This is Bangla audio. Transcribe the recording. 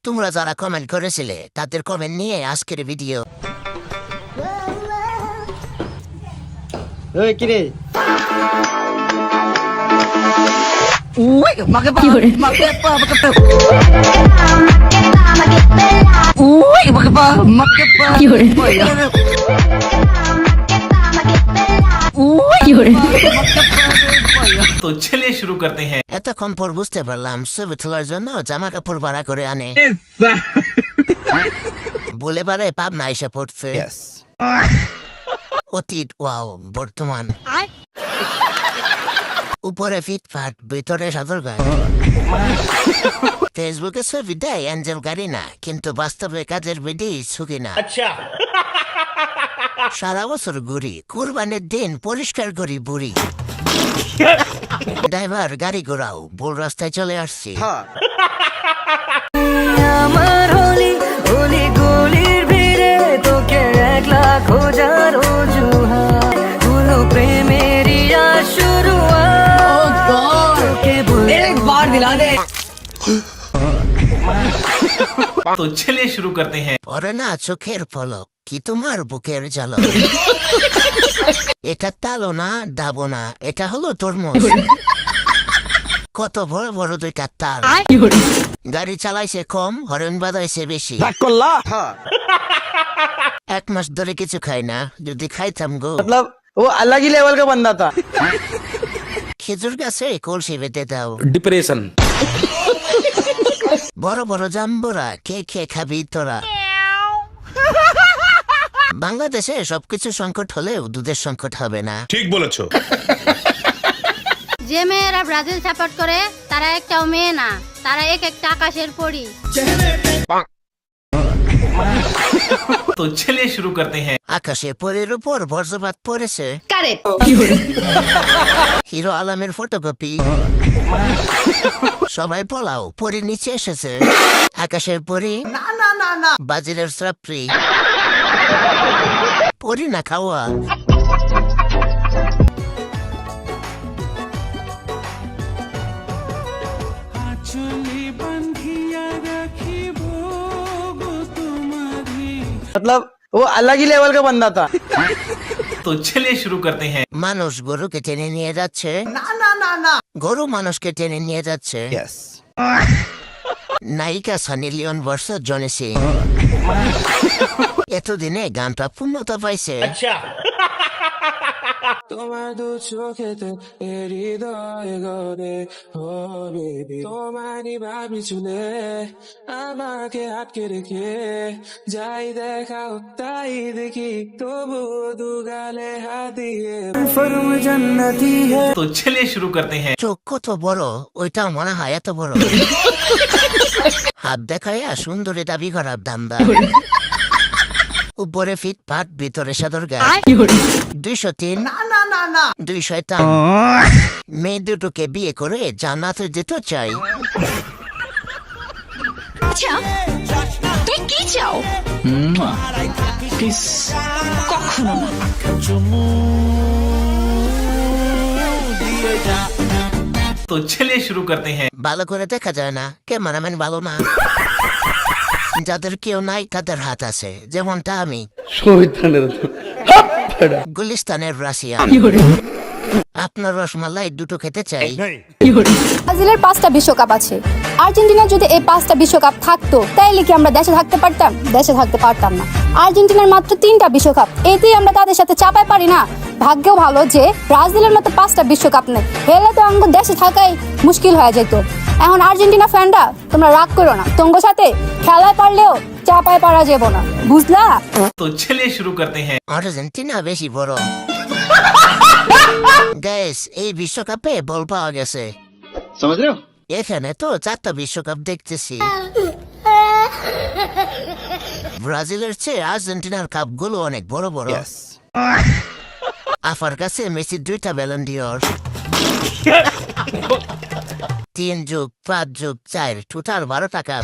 তোমরা যারা কমেন্ট করেছিলে তাদের কমেন্ট নিয়ে আজকের ভিডিও। ওই কিরে तो चलिए शुरू करते हैं। এতক্ষণ পর বুঝতে পারলাম ছবি তোলার জন্য জামা কাপড় ভাড়া করে আনে বলে পারে পাবনা এসে পড়ছে। অতীত ওয়াও বর্তমান, উপরে ফিটফাট ভিতরে সাদরঘাট। ফেসবুকে ছবি দেয় অ্যাঞ্জেল গাড়ি না, কিন্তু বাস্তবে কাজের বেডি সুখী না। সারা বছর ঘুরি, কুরবানির দিন পরিষ্কার করি বুড়ি। ড্রাইভার গাড়ি ঘোরাও, ভুল রাস্তায় চলে আসছি। আমার হলি হলি গলির ভিড়ে তোকে একলা খোঁজার অজুহাত হলো প্রেমেরই শুরুয়াত তোকে বলে একবার দিলা দে। तो चलिए शुरू करते हैं। ওরে না চোখের পলক কি তোমার বুকের ঝলক। এটা তালো না ডাবো না, এটা হলো তরমুজ। কত বড় বড় দুইটা তাল, গাড়ি চালাইছে কম, হরেন বাজাইছে বেশি। এক মাস ধরে কিছু খাই না, যদি খাইতাম গো मतलब वो अलग ही लेवल का बंदा था। খেজুর গাছে কলসি বেঁধে দাও। डिप्रेशन বড় বড় জাম্বুরা কে কে খাবি তোরা। বাংলাদেশে সবকিছু সংকট হলেও দুধের সংকট হবে না। ठीक বলেছো। যে মেয়েরা ব্রাজিল সাপোর্ট করে তারা একটাও মেয়ে না, তারা এক একটা আকাশের পরী। तो चलिए शुरू करते हैं। আকাশে পরের উপর বজ্রপাত পড়েছে, হিরো আলমের ফটোকপি। সবাই পলাও, পরি নিচে এসেছে। আকাশের পরি বাজিরের সাপ্রি, পরি না খাওয়া। मतलब वो अलग ही लेवल का बंदा था। तो चलिए शुरू करते हैं। মানুষ গরুকে টেনে নিয়ে যাচ্ছে, গরু মানুষকে টেনে নিয়ে যাচ্ছে। নায়িকা Sunny Leone versus Johnny Singh. এতদিনে গানটা পূর্ণতা পাইছে। তোমার দু চোখেতে হৃদয় গড়ে হবে তোমারই ভাবি চুলে আমাকে আটকে রেখে যাই দেখাও তাই দেখি তবু দু গালে হাত দিয়ে ফরম জান্নাতি হে। तो चलिए शुरू करते हैं। চোখ কত বড়, ওইটা মনে হয় এত বড়। হাত দেখাইয়া সুন্দরী দাবি করার দান্দা। উপরে ফিটফাট ভিতরে সাদরঘাট। 203 200 মেয়ে দুটোকে বিয়ে করে জান্নাতে যেতে চাই। তুই কি চাও? কখনো না। तो चलिए शुरू करते हैं। ভালো করে দেখা যায় না, ক্যামেরাম্যান ভালো না। যাদের কেউ নাই তাদের হাত আছে, যেমনটা আমি। গুলিস্তানের রাশিয়া। আপনার রসমালাই দুটো খেতে চাই। ব্রাজিলের 5টা বিশ্বকাপ আছে। আর্জেন্টিনার যদি এই 5টা বিশ্বকাপ থাকতো তাইলে কি আমরা দেশে থাকতে পারতাম? দেশে থাকতে পারতাম না। আর্জেন্টিনার মাত্র 3টা বিশ্বকাপ, এতেই আমরা তাদের সাথে চাপাই পারি না। ভাগ্যও ভালো যে ব্রাজিলের মতো 5টা বিশ্বকাপ নেই, হেলে তো আমাকে দেশে থাকাই মুশকিল হয়ে যেত। এখন আর্জেন্টিনা ফ্যানরা তোমরা রাগ করো না, তোমার সাথে খেলায় পারলেও চাপায় পারা যাবো না, বুঝলা? तो चलिए शुरू करते हैं। আর্জেন্টিনা বেশি বড়। গাইস, এই বিশ্বকাপে বল পাওয়া গেছে। समझ रहे हो? এখানে তো 4টা বিশ্বকাপ দেখতেছি। ব্রাজিলের চেয়ে আর্জেন্টিনার কাপগুলো অনেক বড় বড়। আফার কাছে মেসির 2টা ব্যালন ডিওর। 3+5+4 টোটাল 12টা কাপ।